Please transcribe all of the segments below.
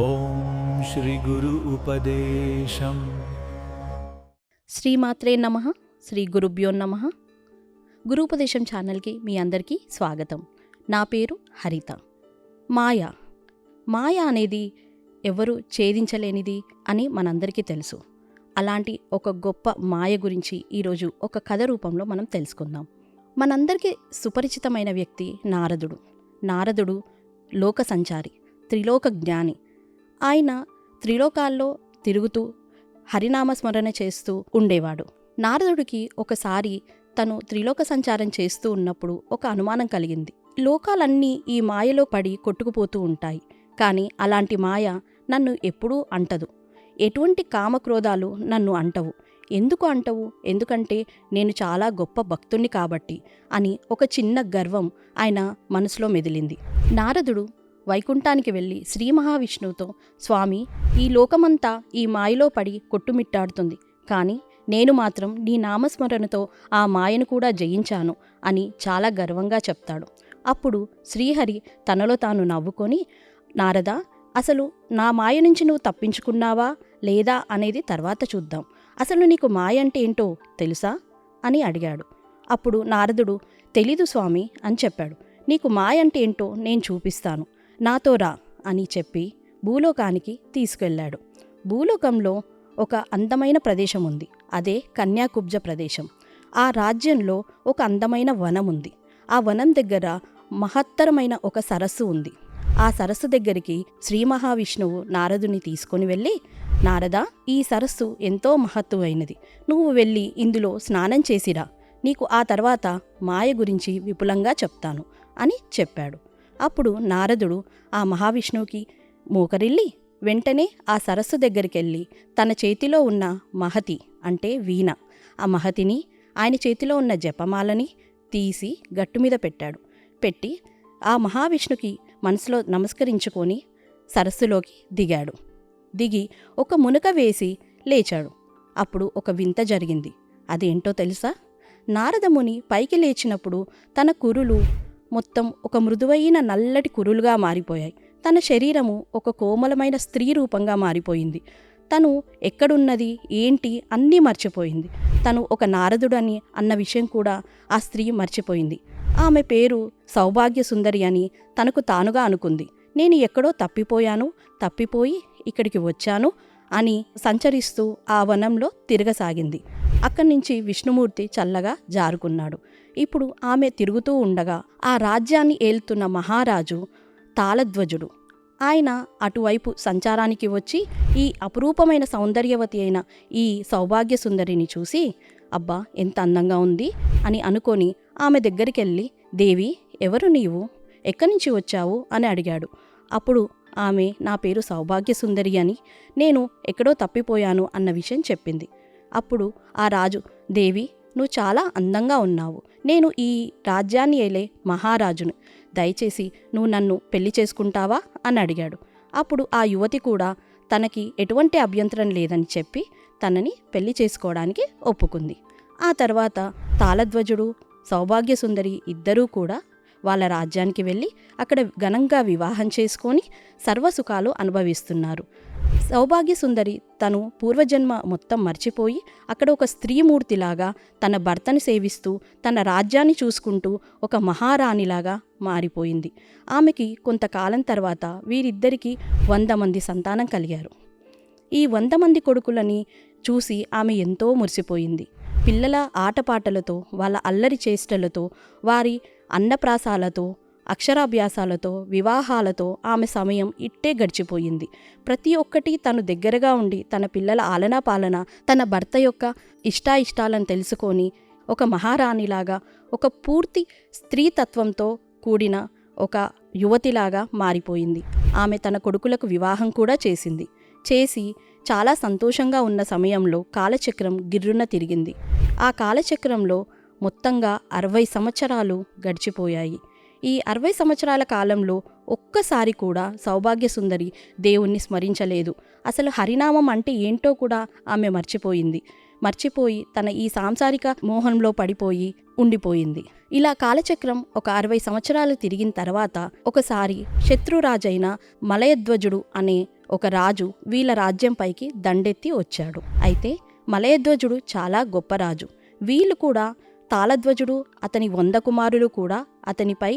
ఓం శ్రీ గురు ఉపదేశం. శ్రీమాత్రే నమః. శ్రీ గురుభ్యో నమః. గురూపదేశం ఛానల్కి మీ అందరికీ స్వాగతం. నా పేరు హరిత. మాయ అనేది ఎవరు ఛేదించలేనిది అని మనందరికీ తెలుసు. అలాంటి ఒక గొప్ప మాయ గురించి ఈరోజు ఒక కథ రూపంలో మనం తెలుసుకుందాం. మనందరికీ సుపరిచితమైన వ్యక్తి నారదుడు లోక సంచారి, త్రిలోక జ్ఞాని. ఆయన త్రిలోకాల్లో తిరుగుతూ హరినామస్మరణ చేస్తూ ఉండేవాడు. నారదుడికి ఒకసారి తను త్రిలోక సంచారం చేస్తూ ఉన్నప్పుడు ఒక అనుమానం కలిగింది. లోకాలన్నీ ఈ మాయలో పడి కొట్టుకుపోతూ ఉంటాయి, కానీ అలాంటి మాయ నన్ను ఎప్పుడూ అంటదు. ఎటువంటి కామక్రోధాలు నన్ను అంటవు. ఎందుకు అంటవు? ఎందుకంటే నేను చాలా గొప్ప భక్తుణ్ణి కాబట్టి అని ఒక చిన్న గర్వం ఆయన మనసులో మెదిలింది. నారదుడు వైకుంఠానికి వెళ్ళి శ్రీ మహావిష్ణువుతో, స్వామి, ఈ లోకమంతా ఈ మాయలో పడి కొట్టుమిట్టాడుతుంది, కానీ నేను మాత్రం నీ నామస్మరణతో ఆ మాయను కూడా జయించాను అని చాలా గర్వంగా చెప్తాడు. అప్పుడు శ్రీహరి తనలో తాను నవ్వుకొని, నారదా, అసలు నా మాయ నుంచి నువ్వు తప్పించుకున్నావా లేదా అనేది తర్వాత చూద్దాం. అసలు నీకు మాయ అంటే ఏంటో తెలుసా అని అడిగాడు. అప్పుడు నారదుడు, తెలీదు స్వామి అని చెప్పాడు. నీకు మాయ అంటే ఏంటో నేను చూపిస్తాను, నాతో రా అని చెప్పి భూలోకానికి తీసుకెళ్ళాడు. భూలోకంలో ఒక అందమైన ప్రదేశం ఉంది. అదే కన్యాకుబ్జ ప్రదేశం. ఆ రాజ్యంలో ఒక అందమైన వనం ఉంది. ఆ వనం దగ్గర మహత్తరమైన ఒక సరస్సు ఉంది. ఆ సరస్సు దగ్గరికి శ్రీ మహావిష్ణువు నారదుని తీసుకొని వెళ్ళి, నారదా, ఈ సరస్సు ఎంతో మహత్తువైనది, నువ్వు వెళ్ళి ఇందులో స్నానం చేసిరా, నీకు ఆ తర్వాత మాయ గురించి విపులంగా చెప్తాను అని చెప్పాడు. అప్పుడు నారదుడు ఆ మహావిష్ణువుకి మోకరిల్లి వెంటనే ఆ సరస్సు దగ్గరికెళ్ళి తన చేతిలో ఉన్న మహతి అంటే వీణ, ఆ మహతిని, ఆయన చేతిలో ఉన్న జపమాలని తీసి గట్టుమీద పెట్టాడు. పెట్టి ఆ మహావిష్ణుకి మనసులో నమస్కరించుకొని సరస్సులోకి దిగాడు. దిగి ఒక మునక వేసి లేచాడు. అప్పుడు ఒక వింత జరిగింది. అదేంటో తెలుసా? నారదముని పైకి లేచినప్పుడు తన కురులు మొత్తం ఒక మృదువైన నల్లటి కురులుగా మారిపోయాయి. తన శరీరము ఒక కోమలమైన స్త్రీ రూపంగా మారిపోయింది. తను ఎక్కడున్నది ఏంటి అన్నీ మర్చిపోయింది. తను ఒక నారదుడని అన్న విషయం కూడా ఆ స్త్రీ మర్చిపోయింది. ఆమె పేరు సౌభాగ్య సుందరి అని తనకు తానుగా అనుకుంది. నేను ఎక్కడో తప్పిపోయి ఇక్కడికి వచ్చాను అని సంచరిస్తూ ఆ వనంలో తిరగసాగింది. అక్కడి నుంచి విష్ణుమూర్తి చల్లగా జారుకున్నాడు. ఇప్పుడు ఆమె తిరుగుతూ ఉండగా ఆ రాజ్యాన్ని ఏలుతున్న మహారాజు తాళధ్వజుడు, ఆయన అటువైపు సంచారానికి వచ్చి ఈ అపురూపమైన సౌందర్యవతి అయిన ఈ సౌభాగ్య సుందరిని చూసి, అబ్బా, ఎంత అందంగా ఉంది అని అనుకొని ఆమె దగ్గరికెళ్ళి, దేవి, ఎవరు నీవు, ఎక్కడి నుంచి వచ్చావు అని అడిగాడు. అప్పుడు ఆమె, నా పేరు సౌభాగ్య సుందరి అని, నేను ఎక్కడో తప్పిపోయాను అన్న విషయం చెప్పింది. అప్పుడు ఆ రాజు, దేవి, నువ్వు చాలా అందంగా ఉన్నావు, నేను ఈ రాజ్యాన్ని ఏలే మహారాజును, దయచేసి నువ్వు నన్ను పెళ్లి చేసుకుంటావా అని అడిగాడు. అప్పుడు ఆ యువతి కూడా తనకి ఎటువంటి అభ్యంతరం లేదని చెప్పి తనని పెళ్లి చేసుకోవడానికి ఒప్పుకుంది. ఆ తర్వాత తాళధ్వజుడు, సౌభాగ్య సుందరి ఇద్దరూ కూడా వాళ్ళ రాజ్యానికి వెళ్ళి అక్కడ ఘనంగా వివాహం చేసుకొని సర్వసుఖాలు అనుభవిస్తున్నారు. సౌభాగ్య సుందరి తను పూర్వజన్మ మొత్తం మర్చిపోయి అక్కడ ఒక స్త్రీమూర్తిలాగా తన భర్తని సేవిస్తూ తన రాజ్యాన్ని చూసుకుంటూ ఒక మహారాణిలాగా మారిపోయింది. ఆమెకి కొంతకాలం తర్వాత వీరిద్దరికీ 100 మంది సంతానం కలిగారు. ఈ 100 మంది కొడుకులని చూసి ఆమె ఎంతో మురిసిపోయింది. పిల్లల ఆటపాటలతో, వాళ్ళ అల్లరి చేష్టలతో, వారి అన్నప్రాసాలతో, అక్షరాభ్యాసాలతో, వివాహాలతో ఆమె సమయం ఇట్టే గడిచిపోయింది. ప్రతి ఒక్కటి తను దగ్గరగా ఉండి తన పిల్లల ఆలనా పాలన, తన భర్త యొక్క ఇష్టాయిష్టాలను తెలుసుకొని ఒక మహారాణిలాగా, ఒక పూర్తి స్త్రీతత్వంతో కూడిన ఒక యువతిలాగా మారిపోయింది. ఆమె తన కొడుకులకు వివాహం కూడా చేసి చాలా సంతోషంగా ఉన్న సమయంలో కాలచక్రం గిర్రున తిరిగింది. ఆ కాలచక్రంలో మొత్తంగా 60 సంవత్సరాలు గడిచిపోయాయి. ఈ 60 సంవత్సరాల కాలంలో ఒక్కసారి కూడా సౌభాగ్యసుందరి దేవుణ్ణి స్మరించలేదు. అసలు హరినామం అంటే ఏంటో కూడా ఆమె మర్చిపోయి తన ఈ సాంసారిక మోహంలో పడిపోయి ఉండిపోయింది. ఇలా కాలచక్రం ఒక 60 సంవత్సరాలు తిరిగిన తర్వాత ఒకసారి శత్రురాజైన మలయధ్వజుడు అనే ఒక రాజు వీళ్ళ రాజ్యంపైకి దండెత్తి వచ్చాడు. అయితే మలయధ్వజుడు చాలా గొప్ప రాజు. వీళ్ళు కూడా తాళధ్వజుడు అతని 100 కుమారులు కూడా అతనిపై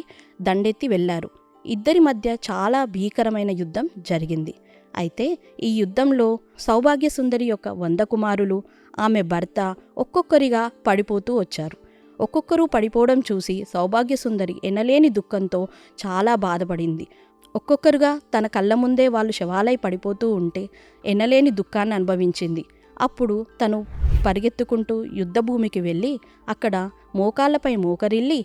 దండెత్తి వెళ్లారు. ఇద్దరి మధ్య చాలా భీకరమైన యుద్ధం జరిగింది. అయితే ఈ యుద్ధంలో సౌభాగ్యసుందరి యొక్క 100 కుమారులు, ఆమె భర్త ఒక్కొక్కరిగా పడిపోతూ వచ్చారు. ఒక్కొక్కరు పడిపోవడం చూసి సౌభాగ్యసుందరి ఎనలేని దుఃఖంతో చాలా బాధపడింది. ఒక్కొక్కరుగా తన కళ్ళ ముందే వాళ్ళు శవాలై పడిపోతూ ఉంటే ఎనలేని దుఃఖాన్ని అనుభవించింది. అప్పుడు తను పరిగెత్తుకుంటూ యుద్ధభూమికి వెళ్ళి అక్కడ మోకాళ్ళపై మోకరిల్లి,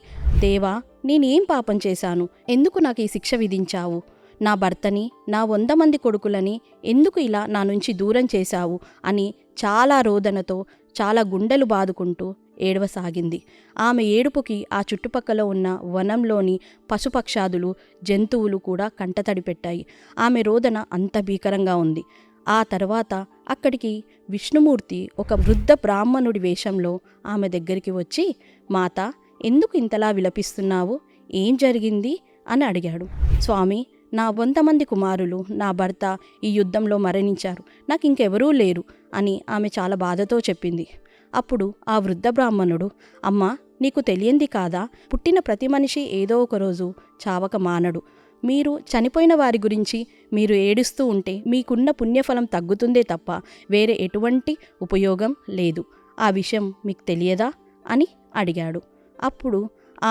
దేవా, నేనేం పాపం చేశాను? ఎందుకు నాకు ఈ శిక్ష విధించావు? నా భర్తని, నా 100 మంది కొడుకులని ఎందుకు ఇలా నా నుంచి దూరం చేశావు అని చాలా రోదనతో, చాలా గుండెలు బాదుకుంటూ ఏడవసాగింది. ఆమె ఏడుపుకి ఆ చుట్టుపక్కల ఉన్న వనంలోని పశుపక్షాదులు, జంతువులు కూడా కంటతడి పెట్టాయి. ఆమె రోదన అంత భీకరంగా ఉంది. ఆ తర్వాత అక్కడికి విష్ణుమూర్తి ఒక వృద్ధ బ్రాహ్మణుడి వేషంలో ఆమె దగ్గరికి వచ్చి, మాత, ఎందుకు ఇంతలా విలపిస్తున్నావు? ఏం జరిగింది అని అడిగాడు. స్వామి, నా 100 మంది కుమారులు, నా భర్త ఈ యుద్ధంలో మరణించారు. నాకు ఇంకెవరూ లేరు అని ఆమె చాలా బాధతో చెప్పింది. అప్పుడు ఆ వృద్ధ బ్రాహ్మణుడు, అమ్మా, నీకు తెలియంది కాదా? పుట్టిన ప్రతి మనిషి ఏదో ఒకరోజు చావక మానడు. మీరు చనిపోయిన వారి గురించి మీరు ఏడుస్తూ ఉంటే మీకున్న పుణ్యఫలం తగ్గుతుందే తప్ప వేరే ఎటువంటి ఉపయోగం లేదు. ఆ విషయం మీకు తెలియదా అని అడిగాడు. అప్పుడు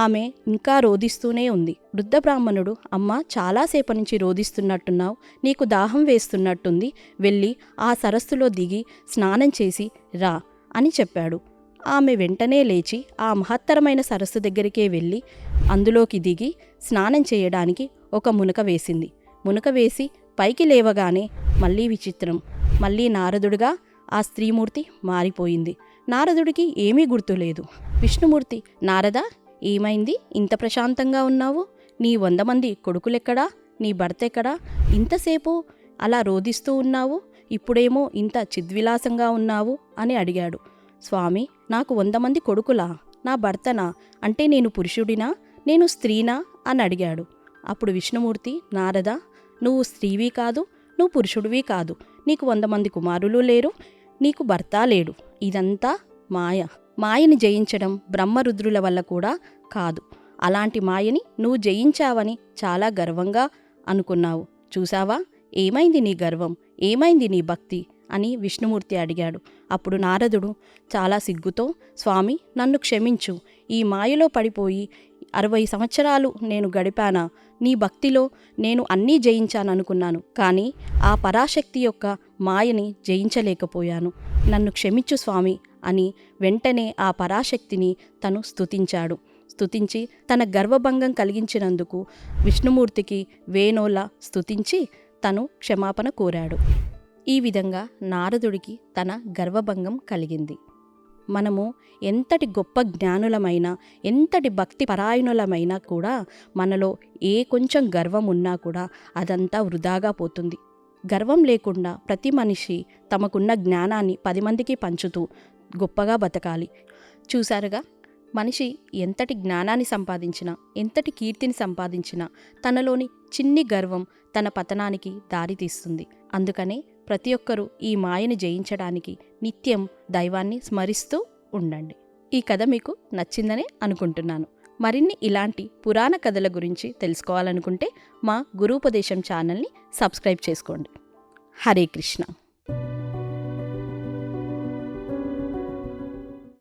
ఆమె ఇంకా రోదిస్తూనే ఉంది. వృద్ధ బ్రాహ్మణుడు, అమ్మ, చాలాసేపటి నుంచి రోదిస్తున్నట్టున్నావు, నీకు దాహం వేస్తున్నట్టుంది, వెళ్ళి ఆ సరస్సులో దిగి స్నానం చేసి రా అని చెప్పాడు. ఆమె వెంటనే లేచి ఆ మహత్తరమైన సరస్సు దగ్గరికే వెళ్ళి అందులోకి దిగి స్నానం చేయడానికి ఒక మునక వేసింది. మునక వేసి పైకి లేవగానే మళ్ళీ విచిత్రం, మళ్ళీ నారదుడిగా ఆ స్త్రీమూర్తి మారిపోయింది. నారదుడికి ఏమీ గుర్తులేదు. విష్ణుమూర్తి, నారదా, ఏమైంది? ఇంత ప్రశాంతంగా ఉన్నావు? నీ 100 మంది కొడుకులెక్కడా? నీ భర్త ఎక్కడా? ఇంతసేపు అలా రోదిస్తూ ఉన్నావు, ఇప్పుడేమో ఇంత చిద్విలాసంగా ఉన్నావు అని అడిగాడు. స్వామి, నాకు 100 మంది కొడుకులా? నా భర్తనా? అంటే నేను పురుషుడినా, నేను స్త్రీనా అని అడిగాడు. అప్పుడు విష్ణుమూర్తి, నారదా, నువ్వు స్త్రీవి కాదు, నువ్వు పురుషుడివి కాదు, నీకు 100 మంది కుమారులు లేరు, నీకు భర్త లేడు. ఇదంతా మాయని జయించడం బ్రహ్మరుద్రుల వల్ల కూడా కాదు. అలాంటి మాయని నువ్వు జయించావని చాలా గర్వంగా అనుకున్నావు. చూసావా, ఏమైంది నీ గర్వం, ఏమైంది నీ భక్తి అని విష్ణుమూర్తి అడిగాడు. అప్పుడు నారదుడు చాలా సిగ్గుతో, స్వామి, నన్ను క్షమించు, ఈ మాయలో పడిపోయి 60 సంవత్సరాలు నేను గడిపానా? నీ భక్తిలో నేను అన్నీ జయించాననుకున్నాను, కానీ ఆ పరాశక్తి యొక్క మాయని జయించలేకపోయాను. నన్ను క్షమించు స్వామి అని వెంటనే ఆ పరాశక్తిని తను స్తుతించాడు. స్తుతించి తన గర్వభంగం కలిగించినందుకు విష్ణుమూర్తికి వేణోలా స్తుతించి తను క్షమాపణ కోరాడు. ఈ విధంగా నారదుడికి తన గర్వభంగం కలిగింది. మనము ఎంతటి గొప్ప జ్ఞానులమైనా, ఎంతటి భక్తి పరాయణులమైనా కూడా మనలో ఏ కొంచెం గర్వం ఉన్నా కూడా అదంతా వృధాగా పోతుంది. గర్వం లేకుండా ప్రతి మనిషి తమకున్న జ్ఞానాన్ని 10 మందికి పంచుతూ గొప్పగా బతకాలి. చూసారుగా, మనిషి ఎంతటి జ్ఞానాన్ని సంపాదించినా, ఎంతటి కీర్తిని సంపాదించినా తనలోని చిన్ని గర్వం తన పతనానికి దారితీస్తుంది. అందుకనే ప్రతి ఒక్కరూ ఈ మాయను జయించడానికి నిత్యం దైవాన్ని స్మరిస్తూ ఉండండి. ఈ కథ మీకు నచ్చిందనే అనుకుంటున్నాను. మరిన్ని ఇలాంటి పురాణ కథల గురించి తెలుసుకోవాలనుకుంటే మా గురూపదేశం ఛానల్ని సబ్స్క్రైబ్ చేసుకోండి. హరే కృష్ణ.